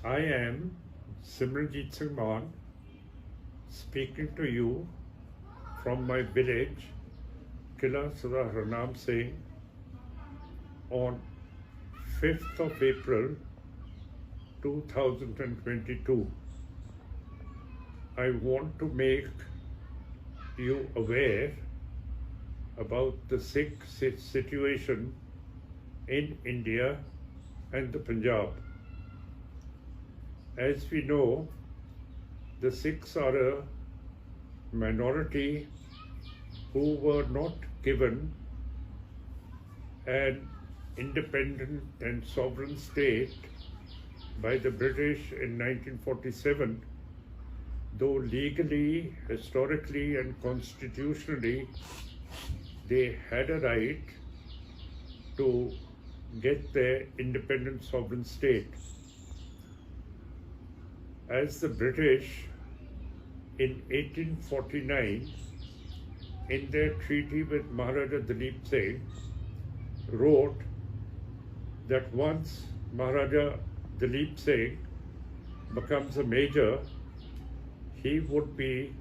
I am Simranjit Singh Mann speaking to you from my village, Kila Sada Harnam Singh, on 5th of April 2022. I want to make you aware about the Sikh situation in India and the Punjab. As we know, the Sikhs are a minority who were not given an independent and sovereign state by the British in 1947, though legally, historically and constitutionally they had a right to get their independent sovereign state. As the British in 1849, in their treaty with Maharaja Dalip Singh, wrote that once Maharaja Dalip Singh becomes a major, he would be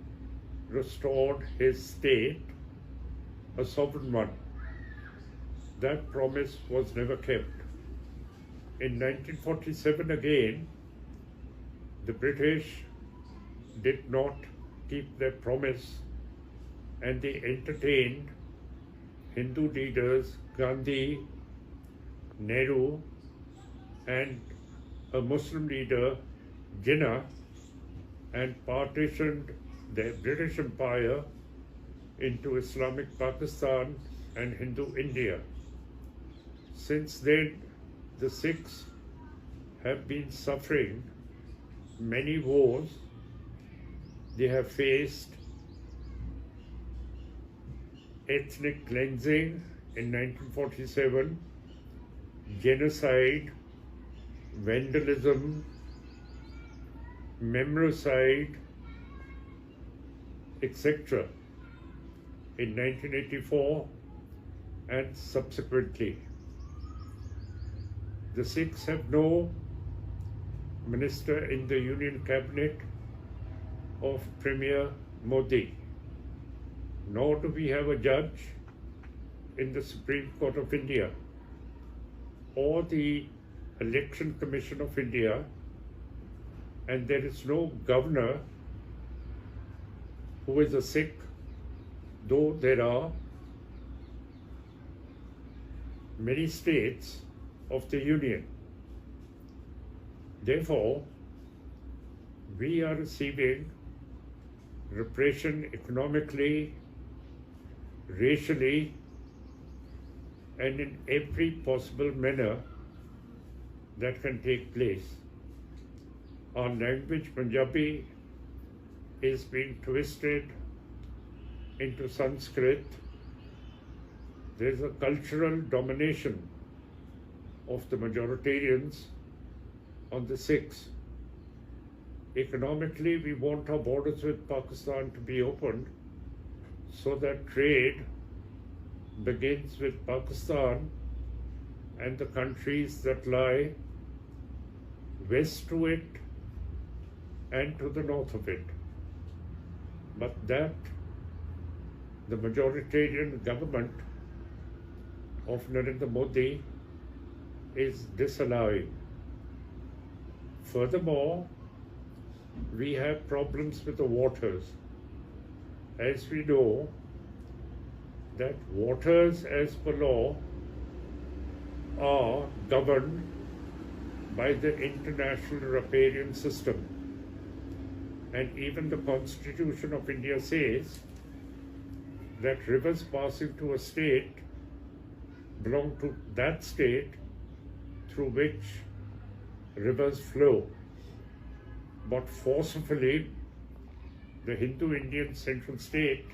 restored his state, a sovereign one. That promise was never kept. In 1947 again, the British did not keep their promise and they entertained Hindu leaders Gandhi, Nehru and a Muslim leader Jinnah and partitioned the British Empire into Islamic Pakistan and Hindu India. Since then, the Sikhs have been suffering many wars. They have faced ethnic cleansing in 1947, genocide, vandalism, memoricide, etc. in 1984 and subsequently. The Sikhs have no minister in the Union Cabinet of Premier Modi, nor do we have a judge in the Supreme Court of India or the Election Commission of India, and there is no governor who is a Sikh, though there are many states of the Union. Therefore, we are receiving repression economically, racially, and in every possible manner that can take place. Our language, Punjabi, is being twisted into Sanskrit. There is a cultural domination of the majoritarians on the Sikhs. Economically, we want our borders with Pakistan to be opened so that trade begins with Pakistan and the countries that lie west to it and to the north of it. But that the majoritarian government of Narendra Modi is disallowing. Furthermore, we have problems with the waters. As we know, that waters as per law are governed by the international riparian system. And even the Constitution of India says that rivers passing to a state belong to that state through which rivers flow. But forcefully, the Hindu-Indian central state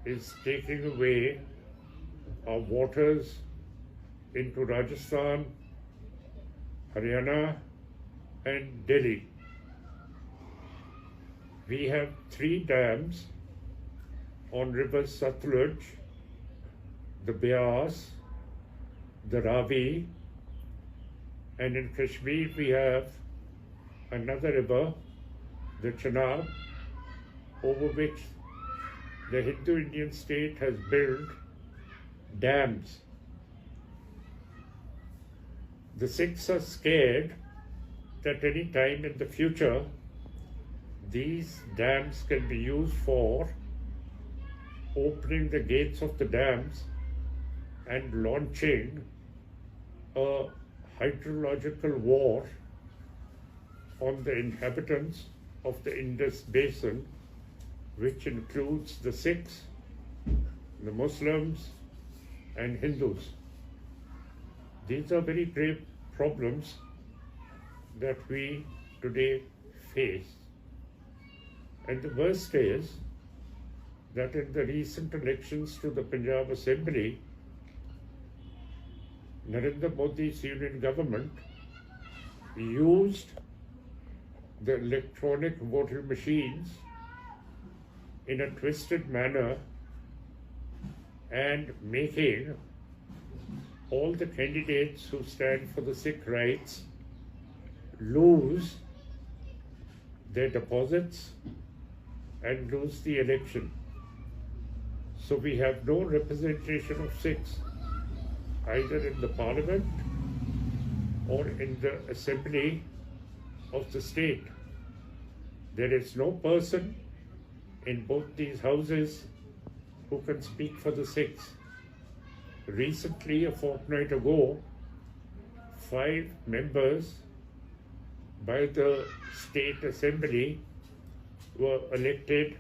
is taking away our waters into Rajasthan, Haryana, and Delhi. We have 3 dams on rivers Satluj, the Beas, the Ravi, and in Kashmir we have another river, the Chenab, over which the Hindu Indian state has built dams. The Sikhs are scared that any time in the future these dams can be used for opening the gates of the dams and launching a hydrological war on the inhabitants of the Indus Basin, which includes the Sikhs, the Muslims, and Hindus. These are very grave problems that we today face. And the worst is that in the recent elections to the Punjab Assembly, Narendra Modi's union government used the electronic voting machines in a twisted manner and making all the candidates who stand for the Sikh rights lose their deposits and lose the election. So we have no representation of Sikhs either in the parliament or in the assembly of the state. There is no person in both these houses who can speak for the Sikhs. Recently, a fortnight ago, 5 members by the state assembly were elected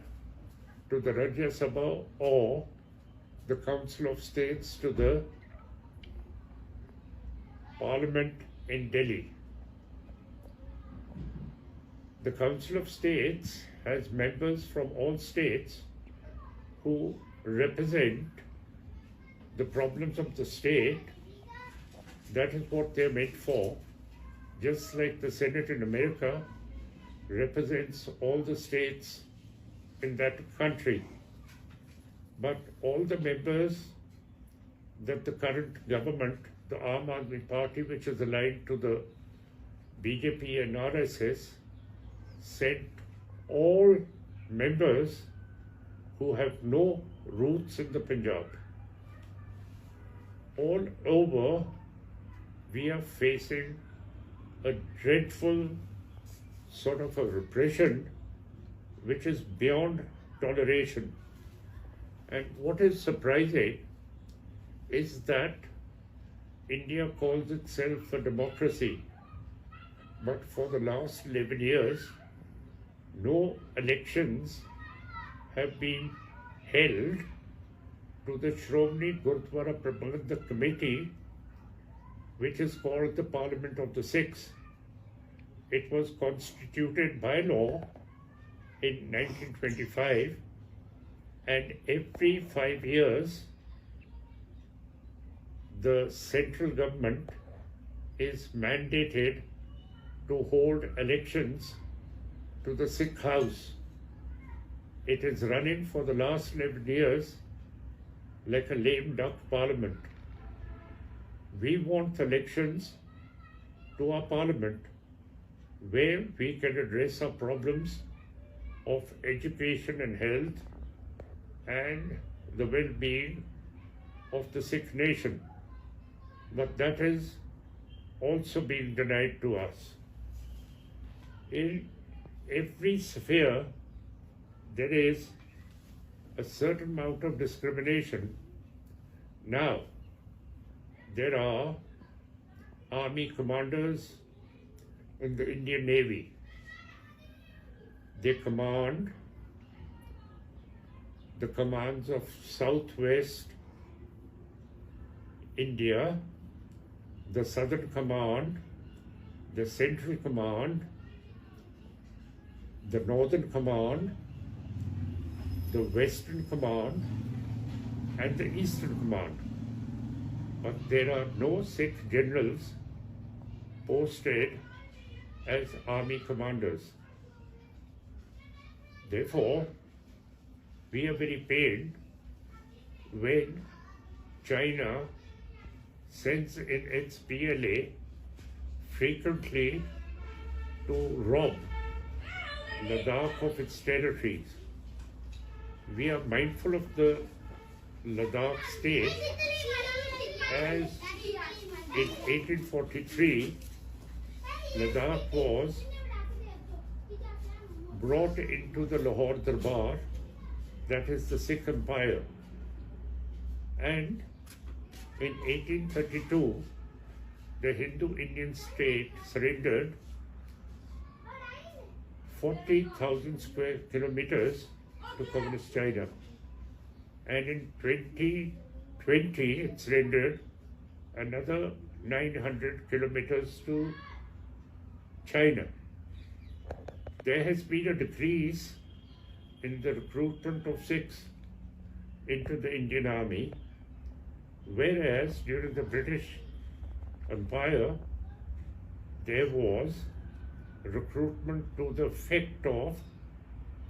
to the Rajya Sabha or the Council of States to the Parliament in Delhi. The Council of States has members from all states who represent the problems of the state. That is what they're meant for. Just like the Senate in America represents all the states in that country. But all the members that the current government, the Aam Aadmi Party, which is aligned to the BJP and RSS, sent all members who have no roots in the Punjab. All over, we are facing a dreadful sort of a repression which is beyond toleration. And what is surprising is that India calls itself a democracy, but for the last 11 years, no elections have been held to the Shiromani Gurudwara Prabandhak Committee, which is called the Parliament of the Sikhs. It was constituted by law in 1925, and every 5 years, the central government is mandated to hold elections to the Sikh House. It is running for the last 11 years like a lame duck parliament. We want elections to our parliament where we can address our problems of education and health and the well-being of the Sikh nation. But that is also being denied to us. In every sphere, there is a certain amount of discrimination. Now, there are army commanders in the Indian Navy. They command the commands of Southwest India, the Southern Command, the Central Command, the Northern Command, the Western Command, and the Eastern Command. But there are no Sikh generals posted as army commanders. Therefore, we are very pained when China sends in its PLA frequently to rob Ladakh of its territories. We are mindful of the Ladakh state as in 1843 Ladakh was brought into the Lahore Darbar, that is the Sikh Empire, and in 1832 the Hindu Indian state surrendered 40,000 square kilometers to Communist China, and in 2020 it surrendered another 900 kilometers to China. There has been a decrease in the recruitment of Sikhs into the Indian Army, whereas during the British Empire there was recruitment to the effect of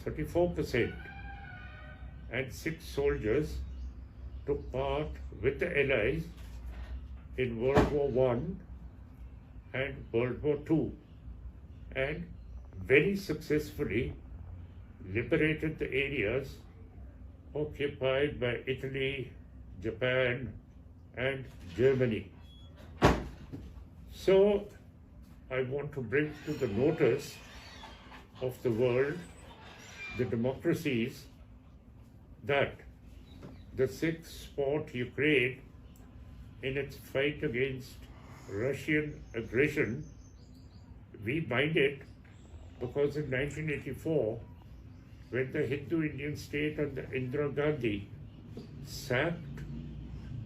34%, and Sikh soldiers took part with the Allies in World War I and World War II, and very successfully liberated the areas occupied by Italy, Japan, and Germany. So I want to bring to the notice of the world, the democracies, that the Sikhs fought Ukraine in its fight against Russian aggression. We mind it because in 1984, when the Hindu Indian state under Indira Gandhi sacked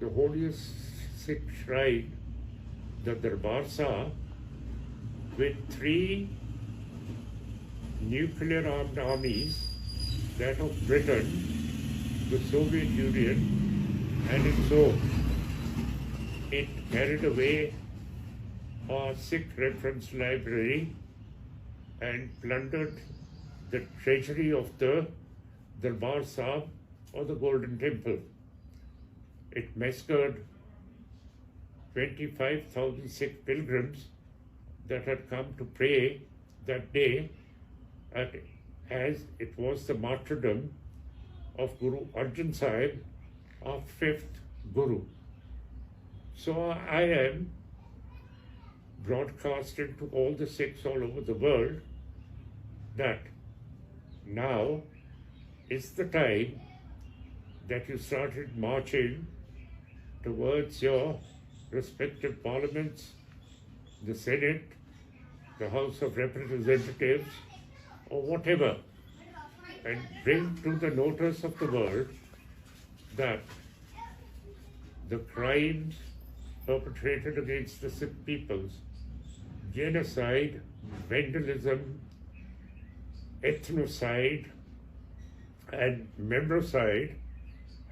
the holiest Sikh shrine, the Darbar Sahib, with 3 nuclear-armed armies, that of Britain, the Soviet Union, and its own. It carried away our Sikh reference library and plundered the treasury of the Darbar Sahib, or the Golden Temple. It massacred 25,000 Sikh pilgrims that had come to pray that day, as it was the martyrdom of Guru Arjan Sahib, our 5th Guru. So I am broadcasting to all the Sikhs all over the world that now is the time that you started marching towards your respective parliaments, the Senate, the House of Representatives, or whatever, and bring to the notice of the world that the crimes perpetrated against the Sikh peoples, genocide, vandalism, ethnocide, and membricide,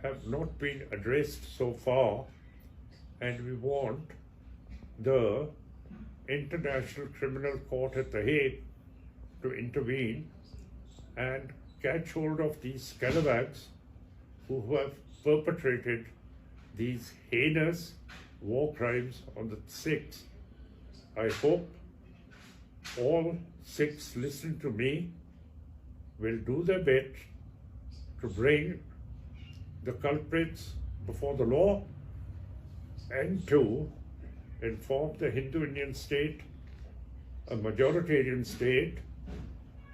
have not been addressed so far, and we want the International Criminal Court at The Hague to intervene and catch hold of these scalawags who have perpetrated these heinous war crimes on the Sikhs. I hope all Sikhs listening to me will do their bit to bring the culprits before the law and to inform the Hindu Indian state, a majoritarian state,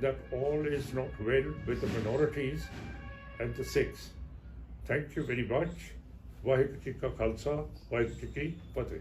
that all is not well with the minorities and the Sikhs. Thank you very much. Vaheguru Ji Ka Khalsa, Vaheguru Ji Ki Fateh.